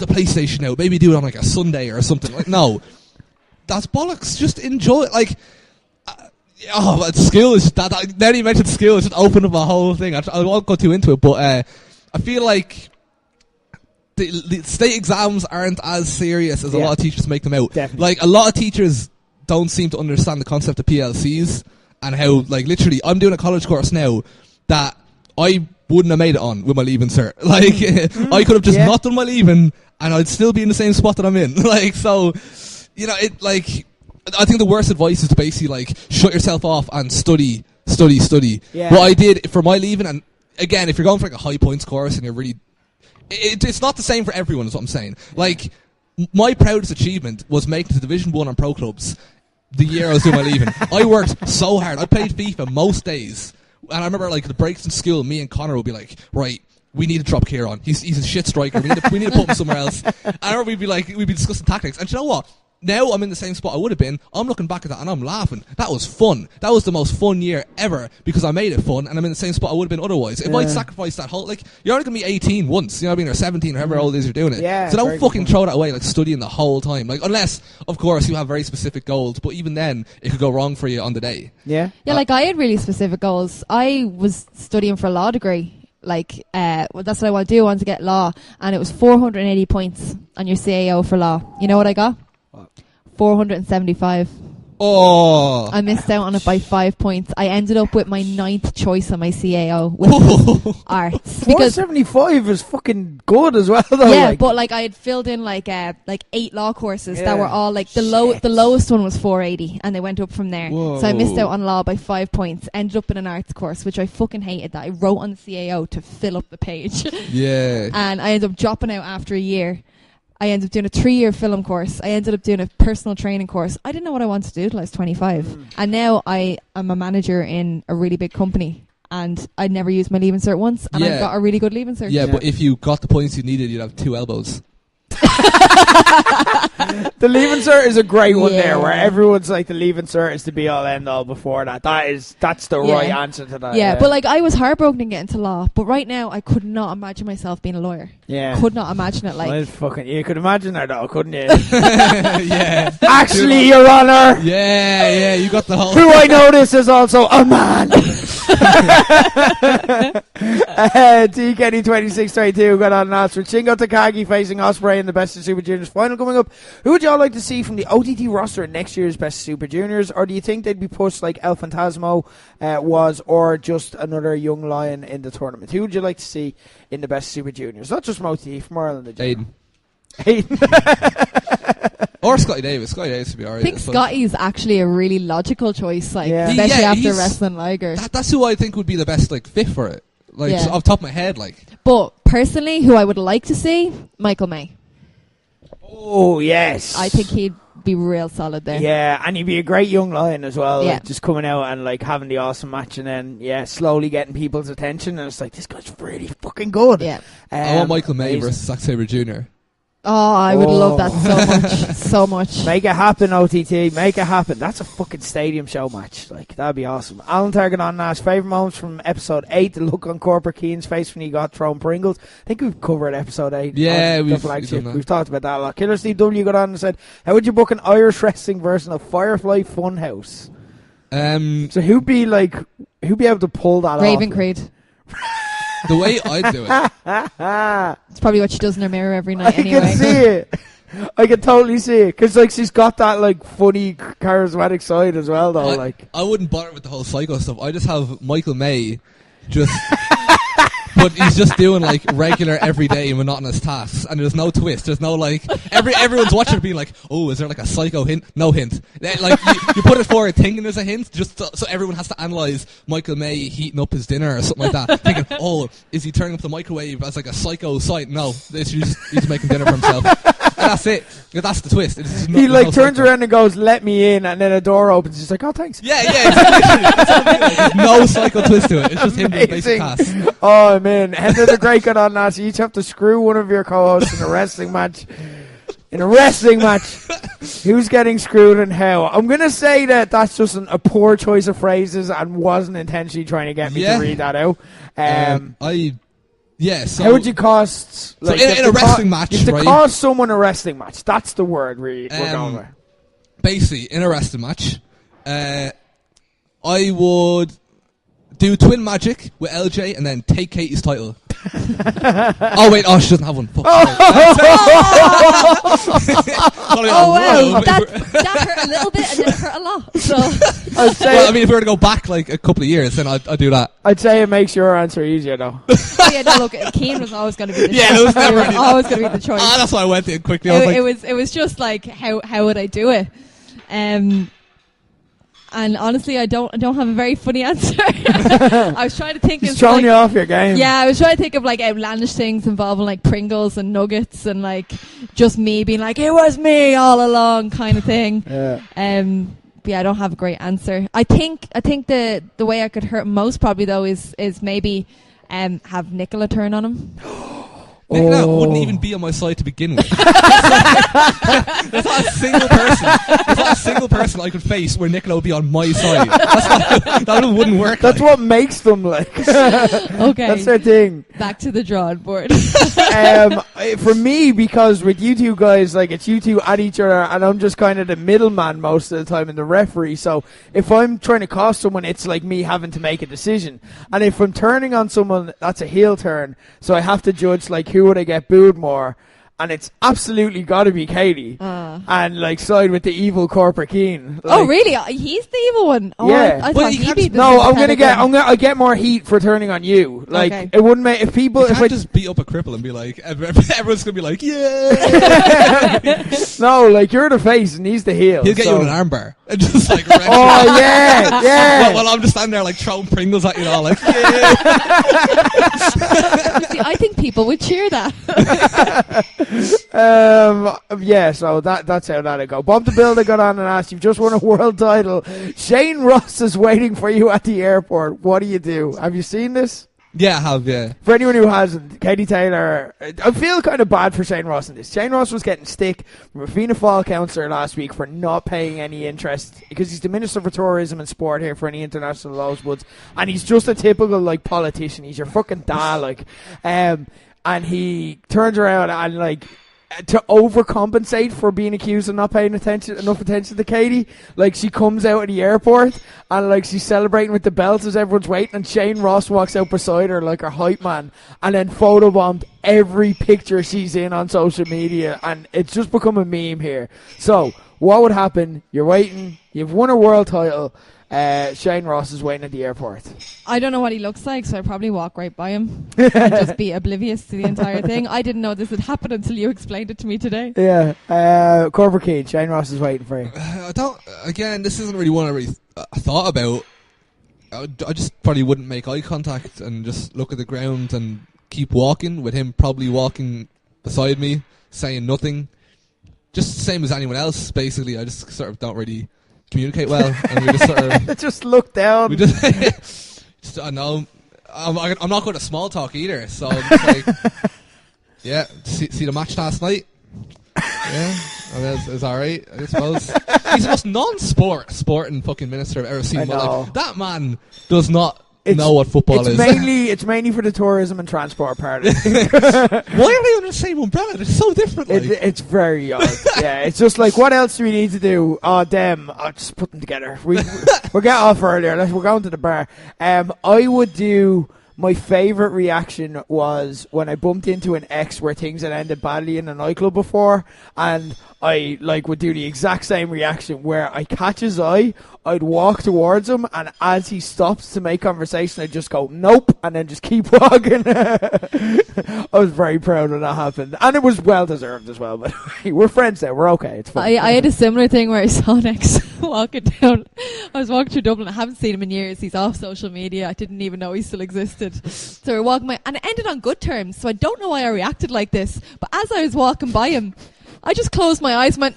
PlayStation out, maybe do it on a Sunday or something. No, that's bollocks. Just enjoy it. Skill is that. Then you mentioned skill, just open up a whole thing. I won't go too into it, but I feel like the state exams aren't as serious as a lot of teachers make them out. Definitely. A lot of teachers don't seem to understand the concept of PLCs and how, literally, I'm doing a college course now that I wouldn't have made it on with my leaving cert. I could have just not done my leaving and I'd still be in the same spot that I'm in. I think the worst advice is to basically like shut yourself off and study. Yeah. What I did for my leaving, and again, if you're going for like a high points course and you're really, it's not the same for everyone. Is what I'm saying. Like my proudest achievement was making the Division 1 on pro clubs the year I was doing my leaving. I worked so hard. I played FIFA most days, and I remember like the breaks in school. Me and Connor would be like, right, we need to drop Kieran. He's a shit striker. We need to put him somewhere else. And I remember we'd be discussing tactics. And you know what? Now I'm in the same spot I would have been. I'm looking back at that and I'm laughing. That was fun. That was the most fun year ever because I made it fun, and I'm in the same spot I would have been otherwise. If I'd sacrificed that whole, like, you're only going to be 18 once, you know what I mean, or 17 or however old it is you're doing it. Yeah, so don't fucking throw that away, like studying the whole time. Like, unless, of course, you have very specific goals, but even then, it could go wrong for you on the day. Yeah. Yeah, like I had really specific goals. I was studying for a law degree. Like, well, that's what I want to do. I want to get law. And it was 480 points on your CAO for law. You know what I got? 475. Oh. I missed out on it by 5 points. I ended up with my 9th choice on my CAO, which was arts. 475 is fucking good as well, though. Yeah, like. but like I had filled in like 8 law courses that were all like the lowest one was 480, and they went up from there. Whoa. So I missed out on law by 5 points. Ended up in an arts course, which I fucking hated. That I wrote on the CAO to fill up the page. Yeah. And I ended up dropping out after a year. I ended up doing a 3-year film course. I ended up doing a personal training course. I didn't know what I wanted to do till I was 25. And now I am a manager in a really big company. And I'd never used my Leaving Cert once. And I've got a really good Leaving Cert. Yeah, but if you got the points you needed, you'd have 2 elbows. The Leaving Cert is a great one there, where everyone's like the Leaving Cert is the be all end all before that. That's the right answer to that. Yeah, but like I was heartbroken in getting to law, but right now I could not imagine myself being a lawyer. Yeah. Could not imagine it. Like, well, fucking, you could imagine that though, couldn't you? Yeah. Actually, Your Honour. Yeah, you got the whole. Who I notice is also a man. T Kenny 2632 got on last with Shingo Takagi facing Ospreay in the Best of Super Juniors final coming up. Who would y'all like to see from the OTT roster in next year's Best of Super Juniors, or do you think they'd be pushed like El Fantasmo was, or just another young lion in the tournament? Who would you like to see in the Best of Super Juniors? Not just from OTT, from Ireland. Aiden. Or Scotty Davis. Scotty Davis would be alright. I think Scotty's actually a really logical choice, like especially after wrestling Liger. That's who I think would be the best like fit for it. Like off the top of my head, like. But personally, who I would like to see, Michael May. Oh yes, I think he'd be real solid there. Yeah, and he'd be a great young lion as well. Yeah. Like, just coming out and like having the awesome match, and then slowly getting people's attention. And it's like, this guy's really fucking good. Yeah. I want Michael May versus Zack Sabre Jr. Oh, I would love that so much. So much. Make it happen, OTT. Make it happen. That's a fucking stadium show match. Like, that'd be awesome. Alan Target on Nash. Favourite moments from episode 8. The look on Corporate Keane's face when he got thrown Pringles. I think we've covered episode 8. Yeah, we've talked about that a lot. Killer Steve W got on and said, how would you book an Irish wrestling version of Firefly Funhouse? So who'd be able to pull that Raven off? Creed. The way I do it. It's probably what she does in her mirror every night anyway. I can see it. I can totally see it. Because like, she's got that like funny, charismatic side as well though. I wouldn't bother with the whole psycho stuff. I just have Michael May just... But he's just doing like regular, everyday, monotonous tasks, and there's no twist. There's no like everyone's watching, being like, "Oh, is there like a psycho hint?" No hint. Like you put it forward, thinking there's a hint, just so everyone has to analyze Michael May heating up his dinner or something like that, thinking, "Oh, is he turning up the microwave as like a psycho sight?" No, he's making dinner for himself. And that's it. That's the twist. He like turns around and goes, "Let me in," and then a door opens. He's like, "Oh, thanks." Yeah. There's no psycho twist to it. It's just him doing basic tasks. Oh man, Heather the Great got on that. So you each have to screw one of your co-hosts in a wrestling match. Who's getting screwed and how? I'm gonna say that that's just a poor choice of phrases and wasn't intentionally trying to get me to read that out. So how would you cost? Like, so in a wrestling match, you have to cost someone a wrestling match. That's the word we're going with. Basically, in a wrestling match, I would do twin magic with LJ and then take Katie's title. Oh wait, she doesn't have one. Fuck. Wow, that hurt a little bit and then it hurt a lot. So, well, I mean, if we were to go back like a couple of years, then I'd do that. I'd say it makes your answer easier, though. Look, Keane was always going to be the choice. It was never always going to be the choice. That's why I went in quickly. It was just like, how would I do it? And honestly, I don't have a very funny answer. I was trying to think. He's throwing you off your game. Yeah, I was trying to think of like outlandish things involving like Pringles and nuggets and like just me being like, it was me all along kind of thing. Yeah. But yeah, I don't have a great answer. I think the way I could hurt him most probably though is maybe have Nicola turn on him. Nicola wouldn't even be on my side to begin with. There's not a single person I could face where Nicola would be on my side. That wouldn't work. That's what makes them like. Okay. That's their thing. Back to the drawing board. For me, because with you two guys, like it's you two at each other, and I'm just kind of the middleman most of the time and the referee. So if I'm trying to cost someone, it's like me having to make a decision. And if I'm turning on someone, that's a heel turn. So I have to judge like who would I get booed more, and it's absolutely got to be Katie, and like side with the evil corporate Keane. Like, oh really? He's the evil one. Oh, yeah. I thought he'd be the no, I get more heat for turning on you. Like it wouldn't make if people. You if can't I just beat up a cripple and be like, everyone's gonna be like, yeah. No, like you're the face and he's the heel. He'll get you in an armbar and just like. Oh yeah. Well, I'm just standing there like throwing Pringles at you all like, yeah. See, I think people would cheer that. Yeah, so that's how that'll go. Bob the Builder got on and asked, you've just won a world title. Shane Ross is waiting for you at the airport. What do you do? Have you seen this? Yeah, I have, yeah. For anyone who hasn't, Katie Taylor, I feel kind of bad for Shane Ross in this. Shane Ross was getting stick from a Fianna Fáil councillor last week for not paying any interest, because he's the Minister for Tourism and Sport here for any international Rosewoods, and he's just a typical, like, politician. He's your fucking dad, like. And he turns around and, like, to overcompensate for being accused of not paying enough attention to Katie, like she comes out of the airport and like she's celebrating with the bells as everyone's waiting, and Shane Ross walks out beside her like her hype man, and then photobombed every picture she's in on social media, and it's just become a meme here. So what would happen? You're waiting, you've won a world title, Shane Ross is waiting at the airport. I don't know what he looks like, so I'd probably walk right by him and just be oblivious to the entire thing. I didn't know this had happened until you explained it to me today. Yeah. Corporate Keane, Shane Ross is waiting for you. This isn't really one I really thought about. I just probably wouldn't make eye contact and just look at the ground and keep walking, with him probably walking beside me, saying nothing. Just the same as anyone else, basically. I just sort of don't really communicate well, and we just sort of just look down. We just I know I'm not good at small talk either, so I'm just like, yeah, see the match last night. Yeah, I mean, it's alright, I suppose. He's the most non-sporting fucking minister I've ever seen in my life. That man does not know what football is. It's mainly for the tourism and transport part of it. Why are they under the same umbrella? They're so different. Like. It's very odd. Yeah, it's just like, what else do we need to do? Oh, damn, I'll just put them together. We'll get off earlier. We're going to the bar. I would do... My favourite reaction was when I bumped into an ex where things had ended badly in a nightclub before, and I would do the exact same reaction where I catch his eye, I'd walk towards him, and as he stops to make conversation, I'd just go, nope, and then just keep walking. I was very proud when that happened, and it was well deserved as well, but we're friends now, we're okay, it's fine. I had a similar thing where I saw an ex walking down. I was walking through Dublin, I haven't seen him in years, he's off social media, I didn't even know he still existed. So we're walking by, and it ended on good terms, so I don't know why I reacted like this, but as I was walking by him, I just closed my eyes and went,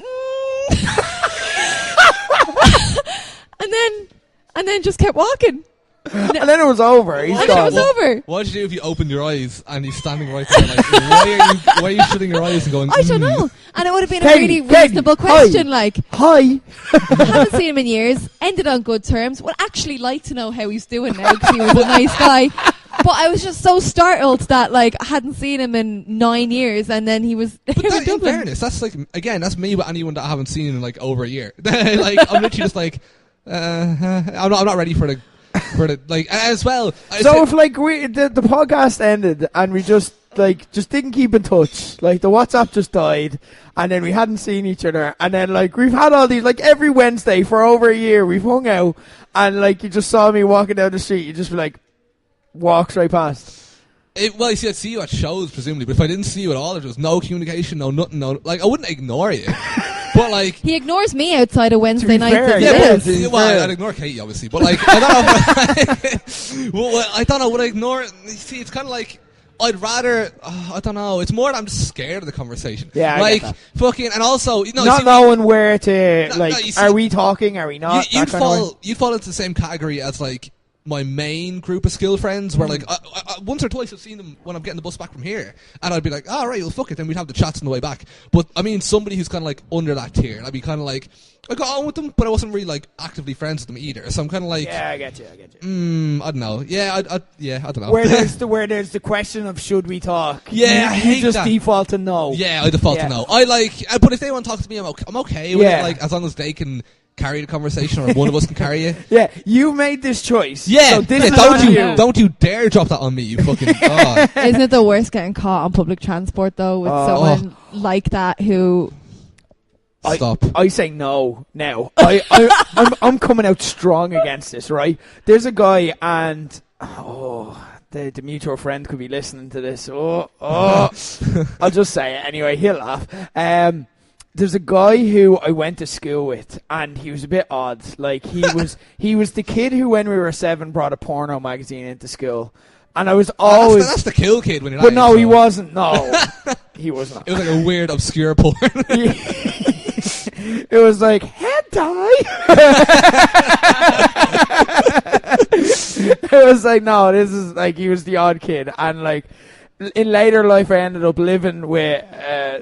and then just kept walking. And then it was over. He's gone. It was over. What would you do if you opened your eyes and he's standing right there? Like, why are you shutting your eyes and going? I don't know. And it would have been a really reasonable question. Hi. Like, hi. I haven't seen him in years. Ended on good terms. Would actually like to know how he's doing now because he was a nice guy. But I was just so startled that I hadn't seen him in 9 years, and then he was here in Dublin. In fairness, that's that's me with anyone that I haven't seen in over a year. I'm literally just I'm not ready for the as well. So if the podcast ended and we just didn't keep in touch, the WhatsApp just died, and then we hadn't seen each other, and then we've had all these every Wednesday for over a year we've hung out, and you just saw me walking down the street, you just be walks right past. Well, you see, I'd see you at shows presumably, but if I didn't see you at all, if there was no communication, no nothing, I wouldn't ignore you. But like, He ignores me outside of Wednesday nights. fair, as yeah, it but- is. well, I'd ignore Katie obviously, but like, I don't know. Well, I don't know. Would I ignore? See, it's kind of like. I'd rather, I don't know, it's more that I'm just scared of the conversation. Yeah, I like, get that. fucking, and also, you know, Not see, knowing where to, No, like, you see- are we talking, are we not? you'd that kind of way. fall into the same category as like my main group of skill friends, where like I, once or twice I've seen them when I'm getting the bus back from here, and I'd be like, all right, well, fuck it, then we'd have the chats on the way back. But I mean, somebody who's kind of like under that tier, I'd be kind of like, I got on with them, but I wasn't really like actively friends with them either. So I'm kind of like, Yeah, I get you. I don't know. Yeah, I don't know. Where there's the question of should we talk? Yeah, I you hate just that. default to no. Yeah, I default Yeah. to no. I like, but if they want to talk to me, I'm okay with Yeah. it. Like, as long as they can carry the conversation, or one of us can carry it. Yeah, you made this choice. Yeah, so this is don't on you don't you dare drop that on me, you fucking god. Isn't it the worst getting caught on public transport though with someone like that who? Stop. I say no now. I'm coming out strong against this, right? There's a guy, and the mutual friend could be listening to this. I'll just say it anyway. He'll laugh. There's a guy who I went to school with, and he was a bit odd. Like he was the kid who, when we were 7, brought a porno magazine into school, and I was always. That's the kill kid when you're. But that no, age, he though. wasn't. No, he was not. It was like a weird, obscure porn. It was like hentai. It was like, no, this is like, he was the odd kid, and like in later life I ended up living with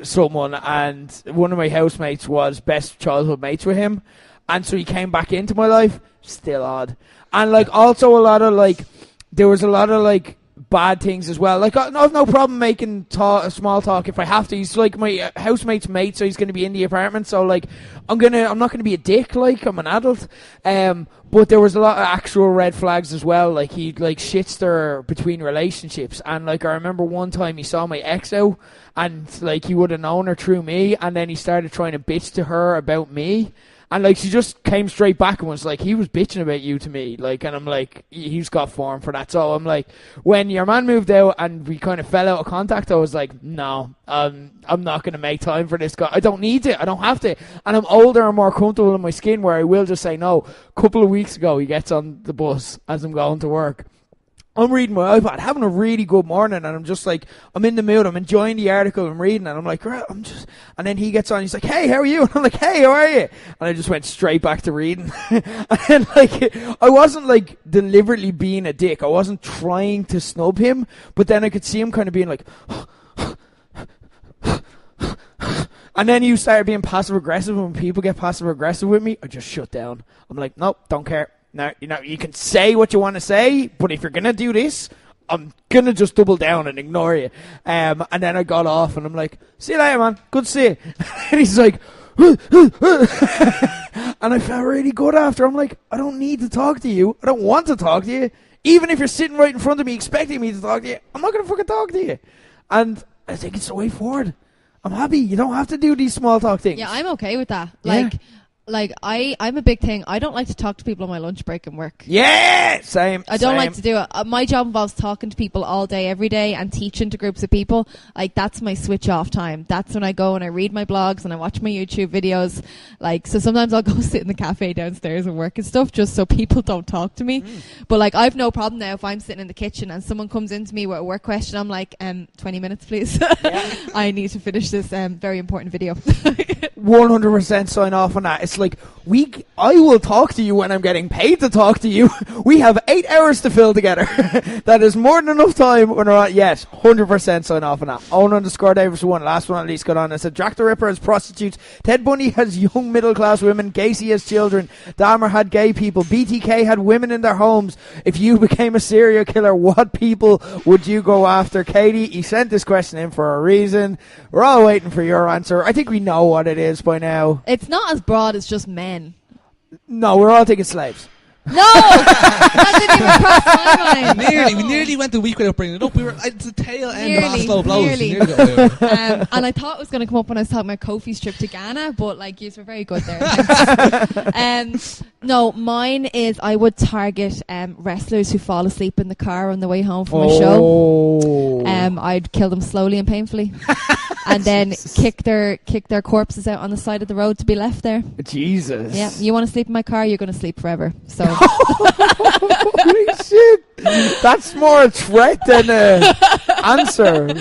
someone, and one of my housemates was best childhood mates with him, and so he came back into my life. Still odd. And like also a lot of like, there was a lot of like bad things as well. Like, I've no problem making small talk if I have to. He's like my housemate's mate, so he's going to be in the apartment. So like, I'm not going to be a dick. Like, I'm an adult. But there was a lot of actual red flags as well. Like, he like shits there between relationships. And like, I remember one time he saw my ex out, and like he would have known her through me, and then he started trying to bitch to her about me. And like, she just came straight back and was like, he was bitching about you to me. Like, and I'm like, he's got form for that. So I'm like, when your man moved out and we kind of fell out of contact, I was like, no, I'm not going to make time for this guy. I don't need to. I don't have to. And I'm older and more comfortable in my skin where I will just say no. A couple of weeks ago, he gets on the bus as I'm going to work. I'm reading my iPad, having a really good morning, and I'm just like, I'm in the mood, I'm enjoying the article I'm reading, and I'm like, and then he gets on, he's like, hey, how are you? And I'm like, hey, how are you? And I just went straight back to reading. And like, I wasn't like deliberately being a dick, I wasn't trying to snub him, but then I could see him kind of being like, and then you start being passive aggressive. When people get passive aggressive with me, I just shut down. I'm like, nope, don't care. Now, you can say what you want to say, but if you're going to do this, I'm going to just double down and ignore you. And then I got off, and I'm like, see you later, man. Good to see you. And he's like, and I felt really good after. I'm like, I don't need to talk to you. I don't want to talk to you. Even if you're sitting right in front of me expecting me to talk to you, I'm not going to fucking talk to you. And I think it's the way forward. I'm happy. You don't have to do these small talk things. Yeah, I'm okay with that. Yeah. Like I'm a big thing. I don't like to talk to people on my lunch break and work. Yeah, same. I don't like to do it. My job involves talking to people all day, every day, and teaching to groups of people. Like, that's my switch off time. That's when I go and I read my blogs and I watch my YouTube videos. Like, so sometimes I'll go sit in the cafe downstairs and work and stuff just so people don't talk to me. But like, I've no problem now if I'm sitting in the kitchen and someone comes into me with a work question. I'm like, 20 minutes, please. I need to finish this very important video. 100% sign off on that. It's like, I will talk to you when I'm getting paid to talk to you. We have 8 hours to fill together. That is more than enough time when we're on. Yes, 100% sign off on that. Owen_Davis1, last one at least, got on and said, Jack the Ripper has prostitutes, Ted Bundy has young middle class women, Gacy has children, Dahmer had gay people, BTK had women in their homes. If you became a serial killer, what people would you go after? Katie, he sent this question in for a reason. We're all waiting for your answer. I think we know what it is by now. It's not as broad as just men. No, we're all taking slaves. No! That didn't even cross my mind. We nearly went a week without bringing it up. It's the tail end of our Nearly, slow blows. nearly. You nearly got away with it. And I thought it was going to come up when I was talking about Kofi's trip to Ghana, but like, you were very good there. No, mine is I would target wrestlers who fall asleep in the car on the way home from a show. I'd kill them slowly and painfully. and then kick their corpses out on the side of the road to be left there. Jesus. Yeah, you want to sleep in my car, you're going to sleep forever. So. Holy shit! That's more a threat than an answer.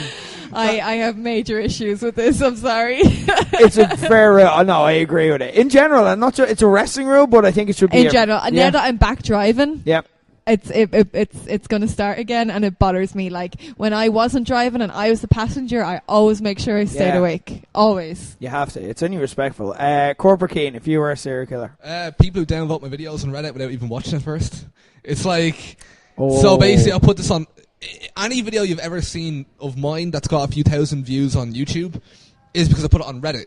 I have major issues with this. I'm sorry. It's a fair rule. No, I agree with it. In general, I'm not sure it's a wrestling rule, but I think it should be in general. And now that I'm back driving, it's going to start again, and it bothers me. Like when I wasn't driving and I was the passenger, I always make sure I stayed awake. Always. You have to. It's only respectful. Corporate Keen, if you were a serial killer, people who downvote my videos on Reddit without even watching it first. It's like so basically, I'll put this on. Any video you've ever seen of mine that's got a few thousand views on YouTube is because I put it on Reddit.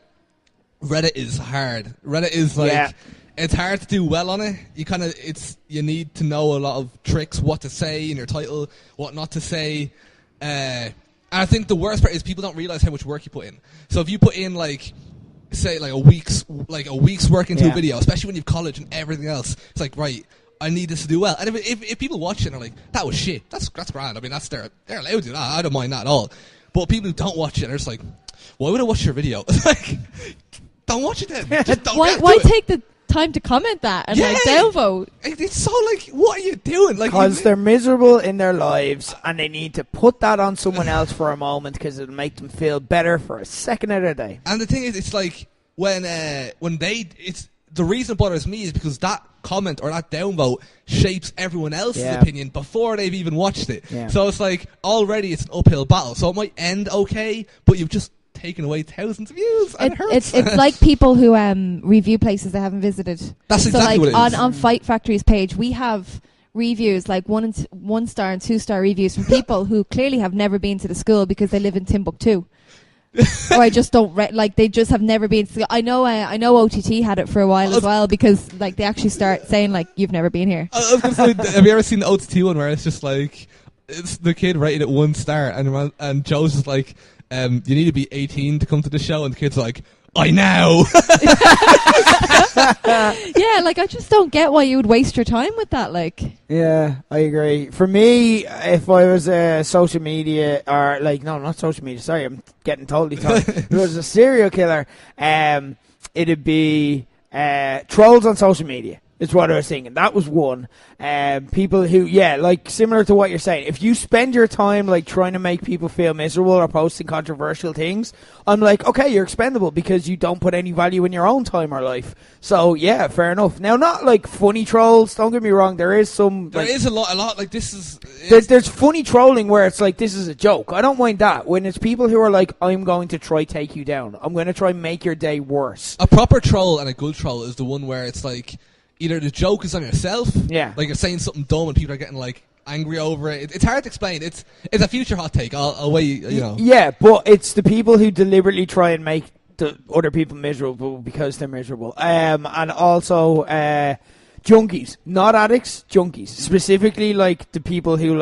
Reddit is hard. Reddit is like it's hard to do well on it. You need to know a lot of tricks, what to say in your title, what not to say. And I think the worst part is people don't realize how much work you put in. So if you put in say a week's work into a video, especially when you've college and everything else, it's like, right, I need this to do well. And if people watch it and are like, that was shit, that's grand. I mean, they're allowed to do that. I don't mind that at all. But people who don't watch it are just like, why would I watch your video? It's like, don't watch it then. Just don't why take the time to comment that and downvote? It's so what are you doing? Because they're miserable in their lives and they need to put that on someone else for a moment because it'll make them feel better for a second of their day. And the thing is, it's like when the reason it bothers me is because that comment or that downvote shapes everyone else's opinion before they've even watched it. Yeah. So it's like already it's an uphill battle. So it might end okay, but you've just taken away thousands of views and it hurts. It's like people who review places they haven't visited. That's exactly what it is. On Fight Factory's page, we have reviews like 1 star and 2-star reviews from people who clearly have never been to the school because they live in Timbuktu. Or I just don't they just have never been. I know OTT had it for a while as well because they actually start saying you've never been here. I was gonna say, have you ever seen the OTT one where it's just it's the kid rated it 1 star and Joe's just like, you need to be 18 to come to the show, and the kid's like, I know. Yeah, I just don't get why you would waste your time with that. Yeah, I agree. For me, if I was a social media or not social media. Sorry, I'm getting totally tired. If I was a serial killer, it'd be trolls on social media. Is what I was thinking. That was one. People who, similar to what you're saying. If you spend your time trying to make people feel miserable or posting controversial things, I'm like, okay, you're expendable because you don't put any value in your own time or life. So yeah, fair enough. Now, not funny trolls. Don't get me wrong. There is some. There is a lot. This is. There's funny trolling where it's this is a joke. I don't mind that. When it's people who are I'm going to try take you down. I'm going to try make your day worse. A proper troll and a good troll is the one where it's either the joke is on yourself, you're saying something dumb and people are getting angry over it. It's hard to explain. It's a future hot take. I'll wait. Yeah, but it's the people who deliberately try and make the other people miserable because they're miserable. And also junkies, not addicts, junkies. Specifically, the people who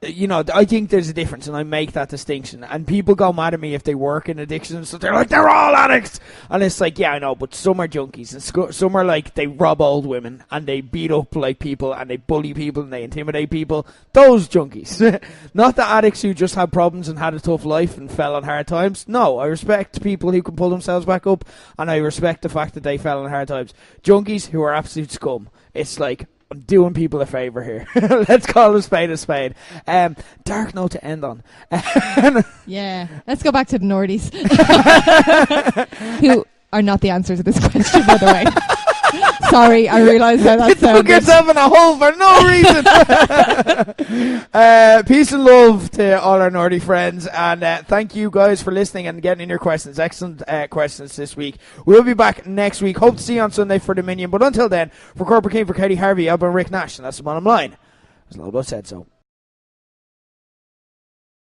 I think there's a difference, and I make that distinction. And people go mad at me if they work in addiction, so they're they're all addicts. And it's yeah, I know, but some are junkies, and some are they rob old women, and they beat up people, and they bully people, and they intimidate people. Those junkies. Not the addicts who just had problems and had a tough life and fell on hard times. No, I respect people who can pull themselves back up, and I respect the fact that they fell on hard times. Junkies who are absolute scum. It's I'm doing people a favour here. Let's call a spade a spade. Dark note to end on. Yeah, let's go back to the Nordys. Who are not the answer to this question, by the way. Sorry, I realised that sounded... took yourself in a hole for no reason. Peace and love to all our Nordy friends, and thank you guys for listening and getting in your questions. Excellent questions this week. We'll be back next week. Hope to see you on Sunday for Dominion, but until then, for Corporate King, for Katie Harvey, I've been Rick Nash, and that's the bottom line. As Lobo said so.